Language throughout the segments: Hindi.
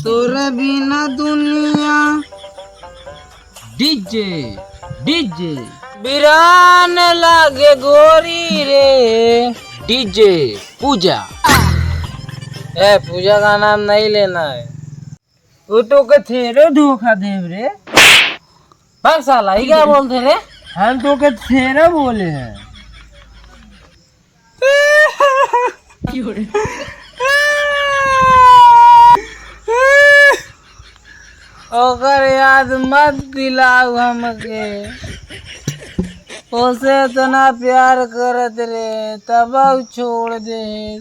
तोरे बिना दुनिया डीजे डीजे बिरान लागे गोरी रे डीजे पूजा। ए पूजा का नाम नहीं लेना है। वो तो कथे रे धोखा देव रे। भाग साला ही क्या बोलते रे? हम तो कथे रे बोले हैं। ओकर याद मत दिलाओ हमके। उसे इतना प्यार करत रे तब छोड़ दे।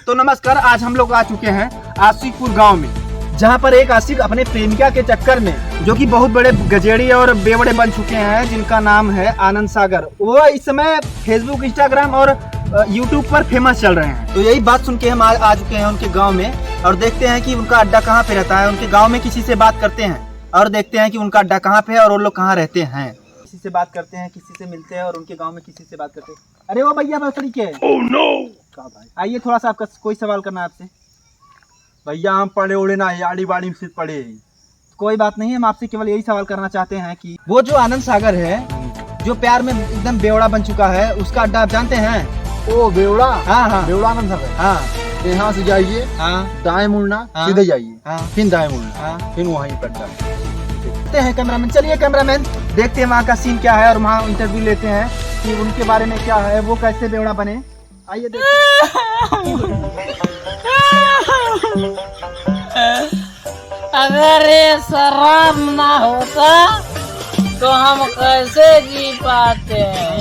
तो नमस्कार, आज हम लोग आ चुके हैं आशिकपुर गांव में, जहां पर एक आशिक अपने प्रेमिका के चक्कर में, जो कि बहुत बड़े गजेड़ी और बेवड़े बन चुके हैं, जिनका नाम है आनंद सागर, वो इस समय फेसबुक, इंस्टाग्राम और यूट्यूब पर फेमस चल रहे हैं। तो यही बात सुन के हम आ चुके हैं उनके गांव में और देखते हैं कि उनका अड्डा कहाँ पे रहता है। उनके गांव में किसी से बात करते हैं और देखते हैं कि उनका अड्डा कहाँ पे है और वो लोग कहाँ रहते हैं। किसी से बात करते हैं, किसी से मिलते हैं और उनके गाँव में किसी से बात करते हैं। अरे वो भैया बसड़ी के आइए, थोड़ा सा आपका कोई सवाल करना है आपसे। भैया हम पढ़े उड़े ना, आड़ी बाड़ी से पढ़े। कोई बात नहीं, हम आपसे केवल यही सवाल करना चाहते हैं कि वो जो आनंद सागर है, जो प्यार में एकदम बेवड़ा बन चुका है, उसका अड्डा आप जानते हैं? ओ बेवड़ा, हाँ हाँ बेवड़ा आनंद सागर। हाँ, यहाँ से जाइए, हाँ दाएं मुड़ना, हाँ, सीधे जाइए, हाँ, फिर दाएं मुड़ना, हाँ। फिर वहीं पर जाइए। देखते हैं कैमरामैन, चलिए कैमरामैन, देखते हैं वहाँ का सीन क्या है और वहाँ इंटरव्यू लेते हैं कि उनके बारे में क्या है, वो कैसे बेवड़ा बने। आइए देखते अगर ये शराब ना होता तो हम कैसे जी पाते हैं?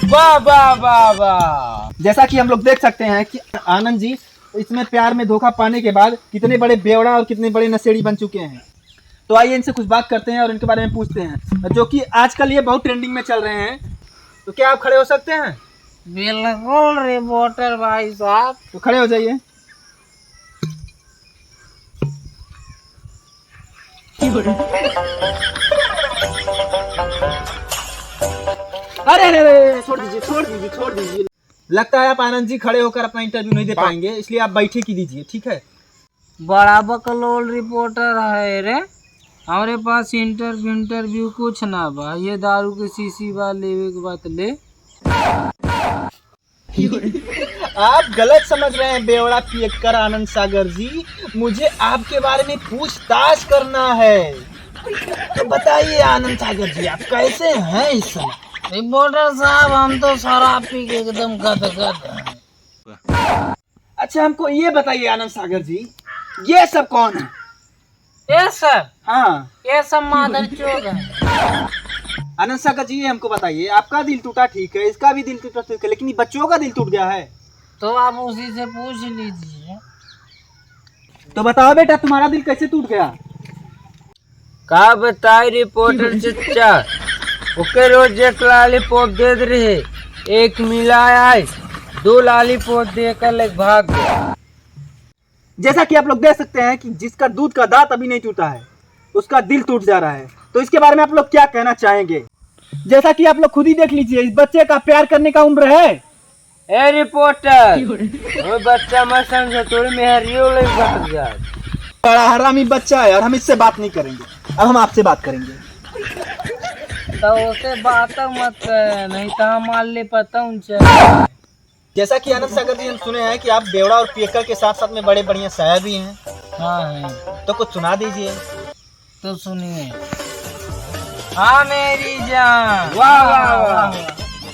वाह वाह वाह वाह। जैसा कि हम लोग देख सकते हैं कि आनंद जी इसमें प्यार में धोखा पाने के बाद कितने बड़े बेवड़ा और कितने बड़े नशेड़ी बन चुके हैं। तो आइए इनसे कुछ बात करते हैं और इनके बारे में पूछते हैं, जो कि आजकल ये बहुत ट्रेंडिंग में चल रहे हैं। तो क्या आप खड़े हो सकते हैं? बिल्कुल रिपोर्टर भाई साहब। तो खड़े हो जाइए। अरे अरे अरे, छोड़ दीजिए छोड़ दीजिए छोड़ दीजिए। लगता है आप आनंद जी खड़े होकर अपना इंटरव्यू नहीं दे पाएंगे, इसलिए आप बैठे की दीजिए, ठीक है? बड़ा बकलोल रिपोर्टर है रे। हमारे पास इंटरव्यू कुछ ना बा। ये दारू के शीशी बा, लेवे के बात ले। आप गलत समझ रहे हैं बेवड़ा पियक्कर आनंद सागर जी। मुझे आपके बारे में पूछताछ करना है। तो बताइए आनंद सागर जी, आप कैसे हैं इस समय? रिपोर्टर साहब, हम तो शराब पी के एकदम गदगद हैं। अच्छा, हमको ये बताइए आनंद सागर जी, ये सब कौन है? ये सब? हाँ, ये सब मादरचोद है। आनंद सागर जी, ये हमको बताइए, आपका दिल टूटा ठीक है, इसका भी दिल टूटा ठीक है, लेकिन बच्चों का दिल टूट गया है। तो आप उसी से पूछ लीजिए। तो बताओ बेटा, तुम्हारा दिल कैसे टूट गया? का बताई रिपोर्टर चचा। ओके रोज एक लॉलीपॉप दे रहे, एक मिला आए, 2 लॉलीपॉप देकर लेके भाग गया। जैसा कि आप लोग देख सकते हैं कि जिसका दूध का दांत अभी नहीं टूटा है, उसका दिल टूट जा रहा है। तो इसके बारे में आप लोग क्या कहना चाहेंगे? जैसा कि आप लोग खुद ही देख लीजिए, इस बच्चे का प्यार करने का उम्र है। ए रिपोर्टर, वो बच्चा मत समझो, थोड़ी मेहरियो ले भाग जाए। बड़ा हरामी बच्चा है और हम इससे बात नहीं करेंगे। अब हम आपसे बात करेंगे। तो उसे बात मत कर, नहीं तो हम मान ले पता उनसे। जैसा कि आनंद सागर जी, हम सुने हैं कि आप बेवड़ा और पियक्कर के साथ साथ में बड़े बढ़िया शायर भी हैं। हाँ है। तो कुछ सुना दीजिए। तो सुनिए। हाँ मेरी जान, वाह वाह वाह,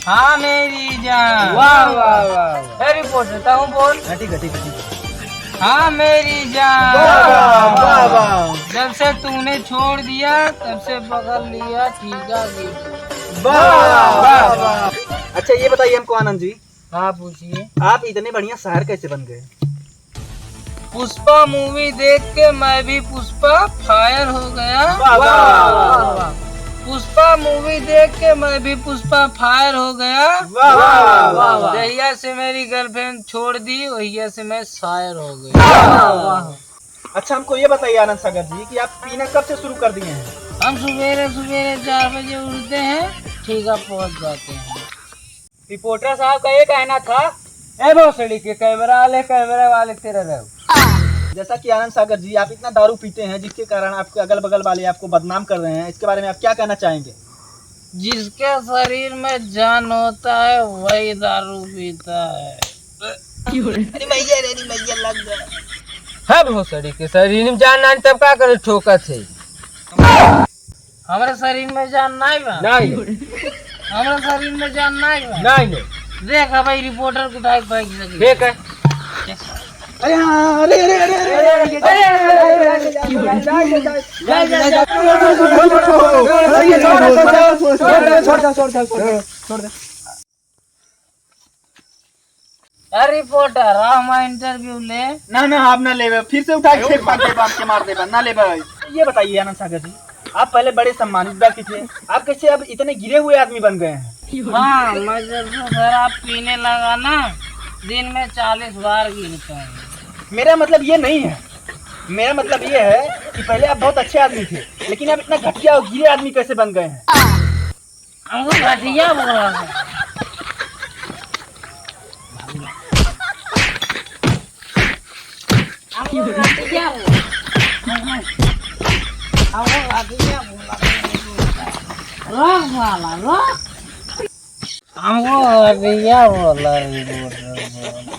हाँ मेरी जान, वाह वाह वाह। ए रिपोर्टर ताऊ बोल। ठीक है ठीक है। हाँ मेरी जान, वाह वाह वाह, जब से तूने छोड़ दिया तब से पकड़ लिया, ठीक है। वाह वाह वाह। अच्छा ये बताइए हमको आनंद जी, हाँ पूछिए। आप इतने बढ़िया शायर कैसे बन गए? पुष्पा मूवी देख के मैं भी पुष्पा फायर हो गया। वाह वाह वाह। पुष्पा मूवी देख के मैं भी पुष्पा फायर हो गया। वाह वाह वाह। जहिया से मेरी गर्लफ्रेंड छोड़ दी, वहिया से मैं शायर हो गया। अच्छा हमको ये बताइए आनंद सागर जी कि आप पीना कब से शुरू कर दिए हैं? हम सवेरे सवेरे 4 बजे उठते हैं, ठीक है, पहुँच जाते हैं। रिपोर्टर साहब का ये कहना था, ए भोसड़ी के कैमरा वाले तेरे रहो। जैसा कि आनंद सागर जी आप इतना दारू पीते हैं जिसके कारण आपके अगल बगल वाले आपको बदनाम कर रहे हैं, इसके बारे में आप क्या कहना चाहेंगे? जिसके शरीर में जान होता है वही दारू पीता है। है भोसड़ी के शरीर में जान नहीं तब का करे ठोकत है। हमारे शरीर में जान नहीं बा। नहीं हमारे शरीर में जान नहीं बा। नहीं देख भाई रिपोर्टर को उठाई पाई सके। ठीक है। अरे हाँ, अरे अरे अरे अरे अरे अरे रिपोर्टर हम इंटरव्यू ले। ना आप ना ले, फिर से उठा के फेंक पाक दे, बाप के मार दे, ना ले भाई। ये बताइए आनंद सागर जी, आप पहले बड़े सम्मानित व्यक्ति थे, आप कैसे अब इतने गिरे हुए आदमी बन गए हैं? हाँ, मैं जब से शराब पीने लगा ना, दिन में 40 बार गिरता हूँ। मेरा मतलब ये नहीं है, मेरा मतलब ये है कि पहले आप बहुत अच्छे आदमी थे, लेकिन आप इतना घटिया और गिरे आदमी कैसे बन गए हैं? हमको घटिया बोल रहा है। हमको घटिया बोल रहा है।